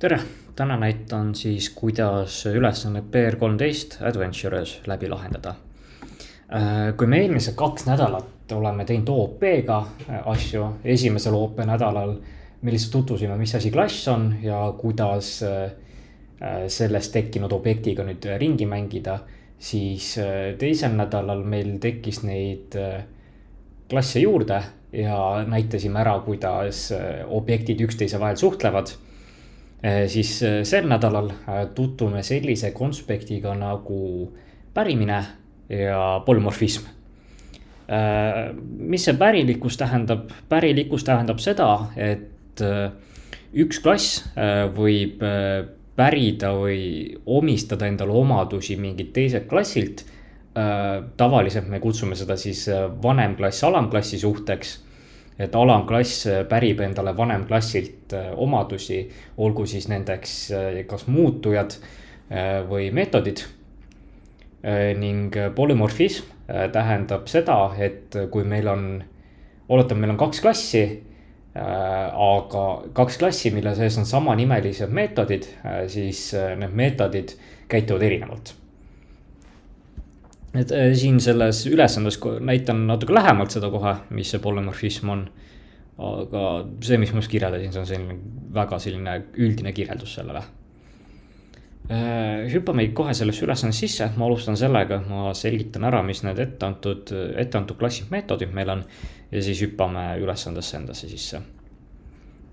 tere, täna näitan siis, kuidas ülesannet PR13 Adventures läbi lahendada. Kui me eelmised 2 nädalat oleme teinud OP-ga asju, esimesel OP nädalal me lihtsalt tutvusime, mis asi klass on ja kuidas sellest tekkinud objektiga nüüd ringi mängida, siis teisel nädalal meil tekkis neid klasse juurde ja näitasime ära, kuidas objektid üksteise vahel suhtlevad. Siis sel nädalal tutvume sellise konspektiga nagu pärimine ja polümorfism. Mis see pärilikkus tähendab? Pärilikkus tähendab seda, et üks klass võib pärida või omistada endale omadusi mingit teiselt klassilt. Tavaliselt me kutsume seda siis vanem klass alamklassi suhteks. Et alamklass pärib endale vanem klassilt omadusi, olgu siis nendeks kas muutujad või meetodid. Ning polümorfism tähendab seda, et kui meil on 2 klassi, aga 2 klassi, mille sees on samanimelised meetodid, siis need meetodid käituvad erinevalt. Et siin selles ülesandes näitan natuke lähemalt seda kohe, mis see polümorfism on. Aga see, mis ma just kirjeldasin, see on selline väga üldine kirjeldus sellele. Hüppame kohe selles ülesandes sisse. Ma alustan sellega, ma selgitan ära, mis need etteantud klassi meetodid meil on. Ja siis hüppame ülesandesse endasse sisse.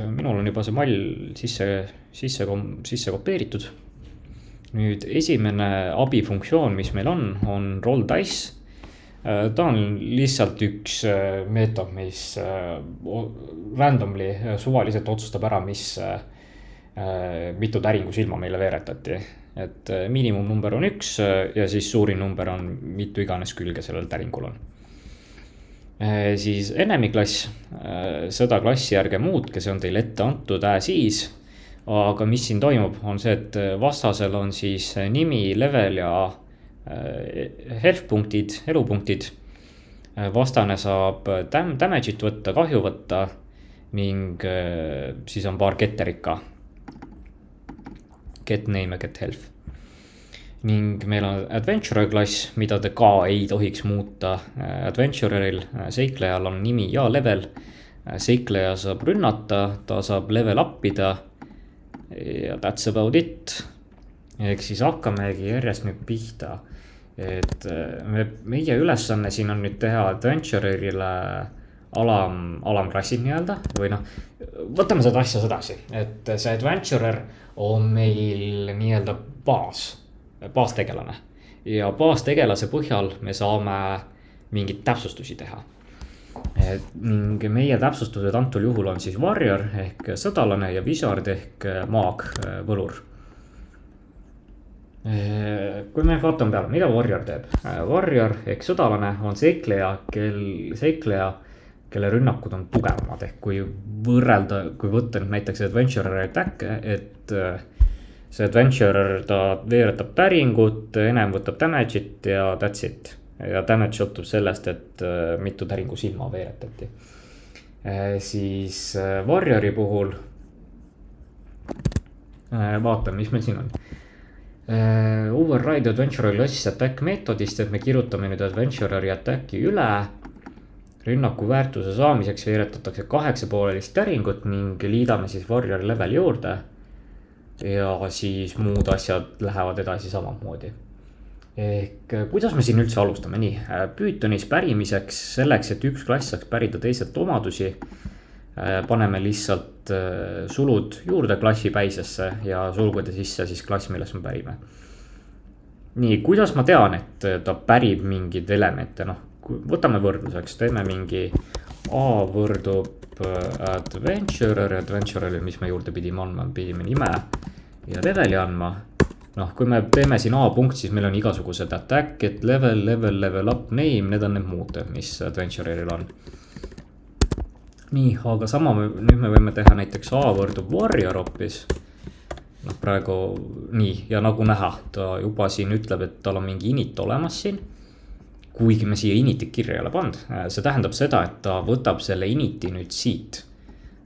Minul on juba see mall sisse kopeeritud. Nüüd esimene abifunktsioon, mis meil on roll dice. Ta on lihtsalt üks meetod, mis randomly suvaliselt otsustab ära, mitu täringu silma meile veeretati. Et miinimumnumber on 1 ja siis suurim number on mitu iganes külge sellel täringul on. Siis enemy klass, seda klassi ärge muutke, see on teil ette antud siis. Aga mis siin toimub, on see, et vastasel on siis nimi, level ja health punktid, elupunktid. Vastane saab damage'it võtta, kahju võtta ning siis on paar getterika. Get name ja get health. Ning meil on adventurer klass, mida te ka ei tohiks muuta. Adventureril, seiklejal on nimi ja level. Seikleja saab rünnata, ta saab level up'ida. Ja that's about it. Ehk siis hakkamegi järjest nüüd pihta. Et meie ülesanne siin on nüüd teha adventurerile alamklassid nii-öelda. Või võtame seda asja sedasi. Et see adventurer on meil nii-öelda baastegelane. Ja baastegelase põhjal me saame mingit täpsustusi teha. Ning meie täpsustused antul juhul on siis warrior ehk sõdalane ja wizard ehk maag, võlur. Kui me vaatame peale, mida warrior teeb? Warrior ehk sõdalane on seikleja, kelle rünnakud on tugevamad. Ehk kui võtta näiteks adventurer attack, et see adventurer ta veeretab täringut, enem võtab damage'it ja that's it. Ja damage sõltub sellest, et mitu täringu silma veeretati. Siis warriori puhul vaatame, mis meil siin on. Override adventurer class attack meetodist, et me kirjutame nüüd adventureri attacki üle. Rünnaku väärtuse saamiseks veeretatakse 8,5 täringut ning liidame siis warrior level juurde. Ja siis muud asjad lähevad edasi samamoodi. Ehk kuidas me siin üldse alustame? Nii, Pythonis pärimiseks selleks, et üks klass saaks pärida teiselt omadusi, paneme lihtsalt sulud juurde klassi päisesse ja sulgude sisse siis klass, millest me pärime. Nii, kuidas ma tean, et ta pärib mingid elemente? Võtame võrdluseks, teeme mingi A võrdub adventurer, mis me juurde pidime nime ja leveli andma. Kui me teeme siin A punkt, siis meil on igasugused attack, et level up, name, need on need muud, mis adventureril on. Nii, aga sama nüüd me võime teha näiteks A võrdub warrior hoopis. Praegu nii, ja nagu näha, ta juba siin ütleb, et tal on mingi init olemas siin. Kuigi me siia initit kirja ei ole pannud. See tähendab seda, et ta võtab selle initi nüüd siit.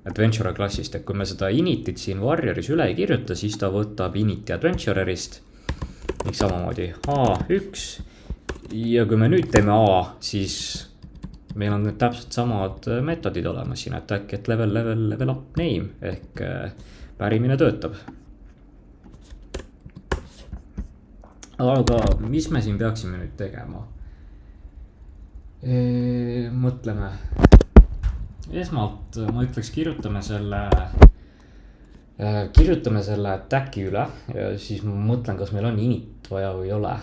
adventurer klassist, et kui me seda initit siin Warrioris üle ei kirjuta, siis ta võtab initi adventurerist. ning samamoodi A1 ja kui me nüüd teeme A, siis meil on need täpselt samad metodid olemas siin, attack, et level up name ehk pärimine töötab. Aga mis me siin peaksime nüüd tegema? Mõtleme. Esmalt ma ütleks, kirjutame selle attacki üle ja siis ma mõtlen, kas meil on init vaja või ei ole.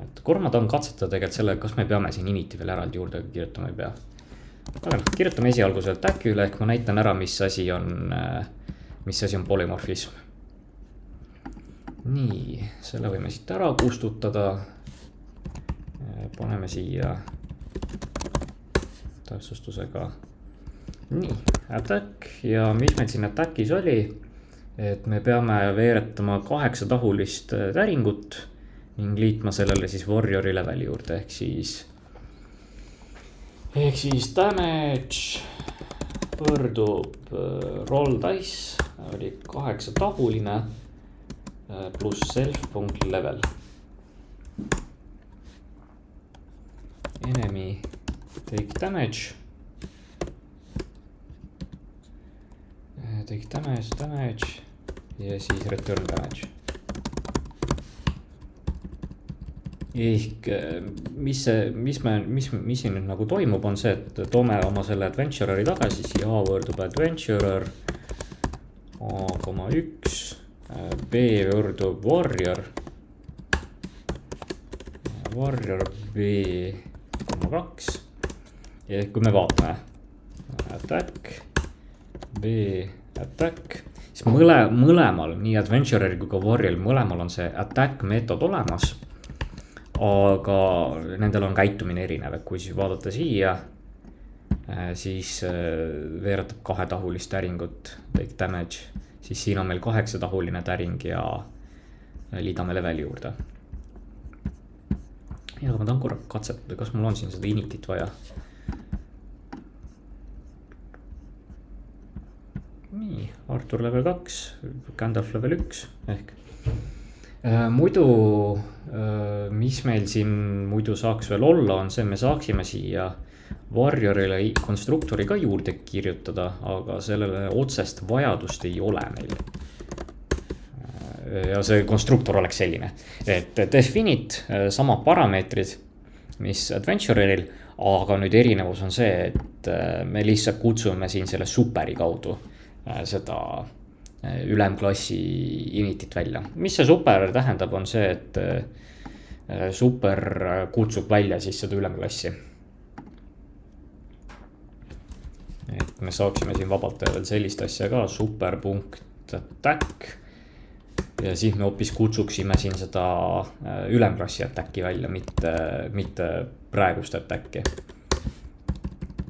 Et korra ma tahan katsetada tegelikult selle, kas me peame siin initi veel eraldi juurde kirjutama ei pea. Aga kirjutame esialgu selle attacki üle, ehk ma näitan ära, mis asi on polümorfism. Nii, selle võime siit ära kustutada. Paneme siia täpsustusega. Nii, attack ja mis meil siin attackis oli, et me peame veeretama 8-tahulist täringut ning liitma sellele siis warriori leveli juurde, ehk siis damage võrdub roll dice oli 8-tahuline pluss self.level. Enemy take damage ja siis return damage. Ehk mis siin nüüd nagu toimub on see, et toome oma selle adventureri tagasi, siia A võrdub adventurer A,1, B võrdub warrior B,2 ja kui me vaatame attack, B attack, siis mõlemal, nii adventureri kui ka warrior, mõlemal on see attack meetod olemas, aga nendel on käitumine erinev, et kui siis vaadata siia, siis veeretab 2-tahulist täringut, take damage, siis siin on meil 8-tahuline täring ja liidame leveli juurde. Ja ma tahan korra katsetada, kas mul on siin seda initit vaja. Nii, Artur level 2, Gandalf level 1 ehk. Muidu, mis meil siin muidu saaks veel olla, on see, me saaksime siia warriorile konstruktori ka juurde kirjutada, aga sellele otsest vajadust ei ole meil. Ja see konstruktor oleks selline, et definite samad parameetrid, mis adventureril, aga nüüd erinevus on see, et me lihtsalt kutsume siin selle superi kaudu seda ülemklassi initit välja. Mis see super tähendab, on see, et super kutsub välja siis seda ülemklassi. Et me saaksime siin vabalt teha veel sellist asja ka, super.attack. Ja siis me hoopis kutsuksime siin seda ülemklassi attacki välja, mitte praegust attacki.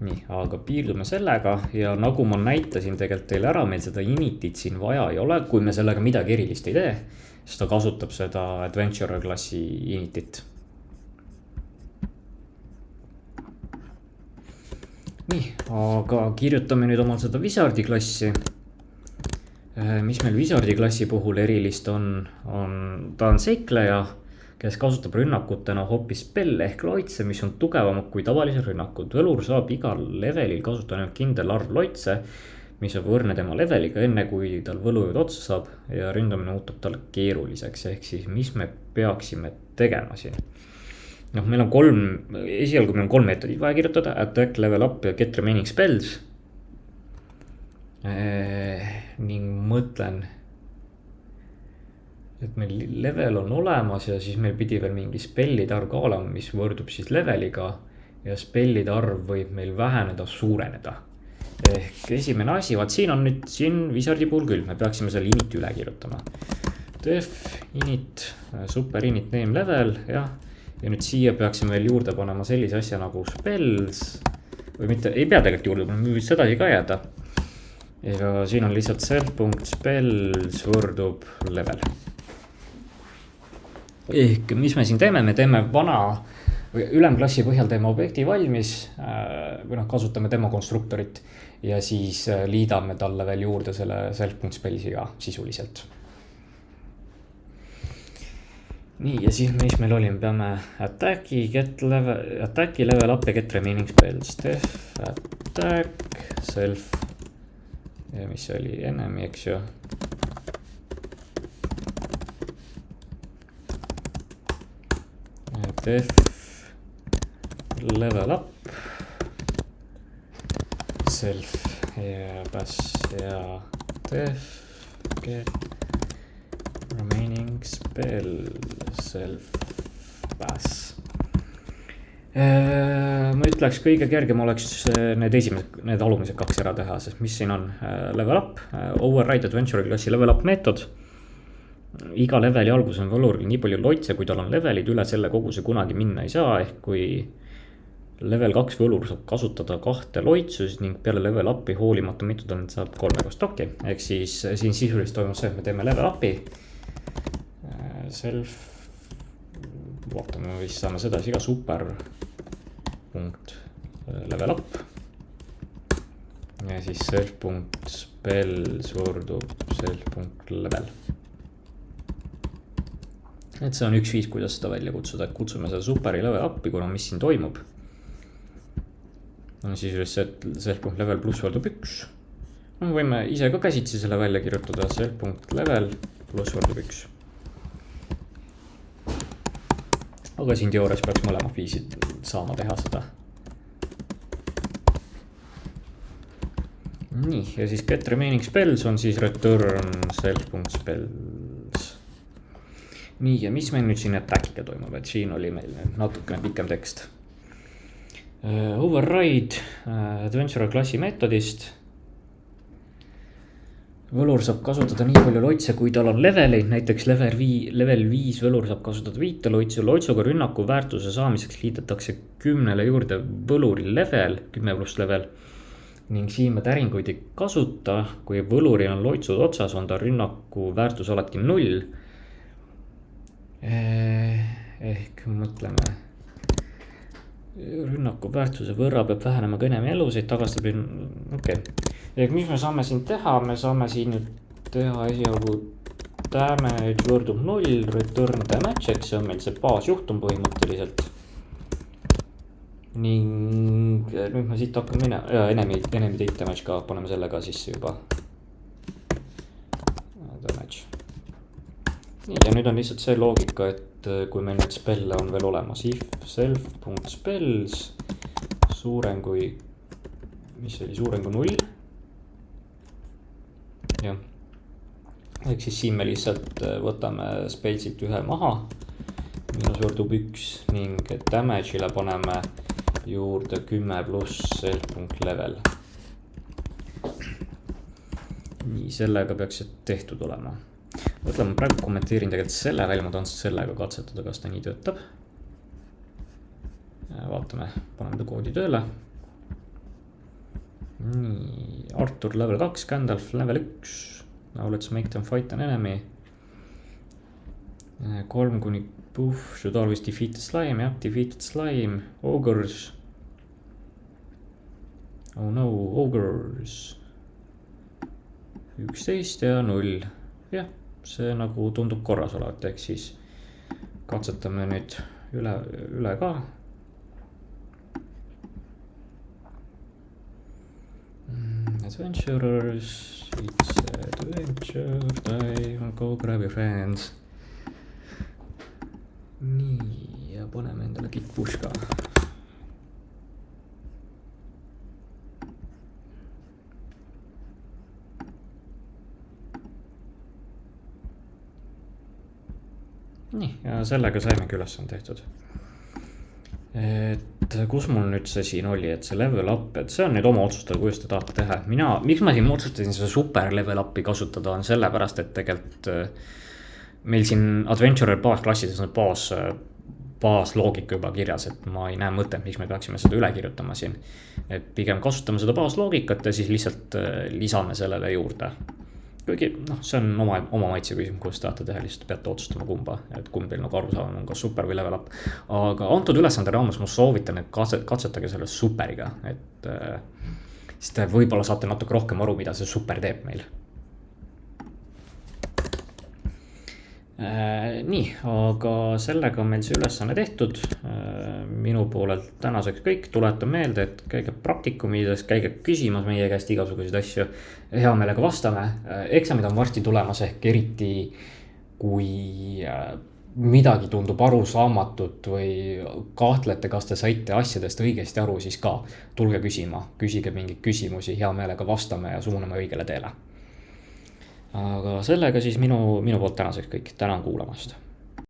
Nii, aga piirdume sellega ja nagu ma näitasin tegelikult teile ära, meil seda initit siin vaja ei ole, kui me sellega midagi erilist ei tee, siis ta kasutab seda adventurer klassi initit. Nii, aga kirjutame nüüd omal seda Wizardi klassi. Mis meil Wizardi klassi puhul erilist on, ta on seikleja, kes kasutab rünnakutena hoopis spell ehk loitse, mis on tugevamad kui tavalised rünnakud. Võlur saab igal levelil kasutada kindel arv loitse, mis on võrne tema leveliga enne, kui tal võlujõud otsa saab ja ründamine muutub talle keeruliseks. Ehk siis, mis me peaksime tegema siin? No, meil on esialgu meil on 3 meetodid vaja kirjutada, attack, level up ja get remaining spells. Ning mõtlen, et meil level on olemas ja siis meil pidi veel mingi spellide arv ka olema, mis võrdub siis leveliga ja spellide arv võib meil väheneda, suureneda. Ehk esimene asi, vaat siin on nüüd siin Wizardi puhul küll, me peaksime selle init üle kirjutama. Def, init, super init name level, jah. Ja nüüd siia peaksime veel juurde panema sellise asja nagu spells või mitte, ei pea tegelikult juurde panema, võiks sedasi ka jääda. Ja siin on lihtsalt self.spells võrdub level. Ehk mis me siin teeme, me teeme vana ülemklassi põhjal teeme objekti valmis või noh, kasutame demo konstruktorit ja siis liidame talle veel juurde selle self.spellsiga sisuliselt. nii, ja siis mis meil oli, me peame attacki, level up ja get remaining spells. Def, attack, self ja mis see oli, enemy, eks ju. Def, level up, self ja pass ja def, get remaining spell, self, pass. Ma ütleks kõige kergem oleks need alumised kaks ära teha, sest mis siin on level up, override adventure klassi level up meetod. Iga leveli algus on võluril nii palju loitse, kui tal on levelid, üle selle koguse kunagi minna ei saa, ehk kui level 2 võlur saab kasutada 2 loitsus ning peale level up'i hoolimata mitu talent saab 3 stokki. Ehk siis siin sisuliselt toimub see, et me teeme level up'i self, vaatame, vist saame seda siga super punkt level up ja siis self punkt spell võrdub self punkt level. Et see on üks viis, kuidas seda välja kutsuda, et kutsume seda superi level up'i, kuna mis siin toimub on siis see self punkt level pluss võrdub 1. Me võime ise ka käsitsi selle välja kirjutada, self punkt level pluss võrdub 1. Aga siin teoorias peaks mõlema viisid saama teha seda. Nii, ja siis get remaining spells on siis return self.spells. Nii, ja mis meil nüüd siin attackiga toimub, et siin oli meil natukene pikem tekst. Override adventure klassi meetodist. Võlur saab kasutada nii palju loitse, kui tal on leveleid, näiteks level 5 võlur saab kasutada 5 loitsu. Loitsuga rünnaku väärtuse saamiseks liidetakse 10 juurde võluril level, 10+ level. Ning siin me täringuid ei kasuta, kui võluril on loitsud otsas, on ta rünnaku väärtus alati 0. Ehk mõtleme. Rünnaku väärtuse võrra peab vähenema ka enam elusid, tagastab Ehk mis me saame siin teha, me saame siin teha esialgu damage võrdub 0, return damage, et see on meil see baasjuhtum põhimõtteliselt. Ning nüüd me siit hakkame minema, ja enemy take damage ka, paneme selle ka sisse juba. Damage. Nii, ja nüüd on lihtsalt see loogika, et kui meil need spelle on veel olemas, if self.spells suurem kui, mis oli suurem kui 0. Jah. Ehk siis siin me lihtsalt võtame spellsilt ühe maha, minus võrdub 1 ning damage'ile paneme juurde 10 pluss self.level. Nii, sellega peaks see tehtud olema. Võtleme, praegu kommenteerin tegelikult selle välja, ma tahan sellega katsetada, kas ta nii töötab. Vaatame, paneme ta koodi tööle. Nii, Artur level 2, Gandalf level 1. Now let's make them fight an enemy. 3 kuni buff, should always defeat the slime, jah, defeated slime, ogres. Oh no, ogres. 11 ja 0. Jah, see nagu tundub korras olevat, ehk siis katsetame nüüd üle ka. Adventurers, it's adventure time, go grab your friends. Nii, ja paneme endale git push ka. Nii, ja sellega saimegi üles on tehtud. Et kus mul nüüd see siin oli, et see level up, et see on nüüd oma otsustada, kuidas te tahate teha. Miks ma siin otsustasin seda super level up'i kasutada on sellepärast, et tegelikult meil siin Adventurer baasklassides on baasloogika juba kirjas, et ma ei näe mõtet, miks me peaksime seda üle kirjutama siin. Et pigem kasutame seda baasloogikat ja siis lihtsalt lisame sellele juurde. kuigi see on oma maitse küsimus, kuidas tahate teha, lihtsalt peate otsustama kumba, et kumb teil nagu arusaam on, kas super või level up. aga antud ülesande raames ma soovitan, et katsetage selle superiga, et siis te võib-olla saate natuke rohkem aru, mida see super teeb meil. Nii, aga sellega on meil see ülesanne tehtud. Minu poolelt tänaseks kõik, tuletan meelde, et käige praktikumides, käige küsimas meie käest igasuguseid asju. Hea meelega vastame, eksamid on varsti tulemas, ehk eriti kui midagi tundub arusaamatut või kahtlete, kas te saite asjadest õigesti aru, siis ka tulge küsima, küsige mingeid küsimusi, hea meelega vastame ja suuname õigele teele. Aga sellega siis minu poolt tänaseks kõik, tänan kuulamast.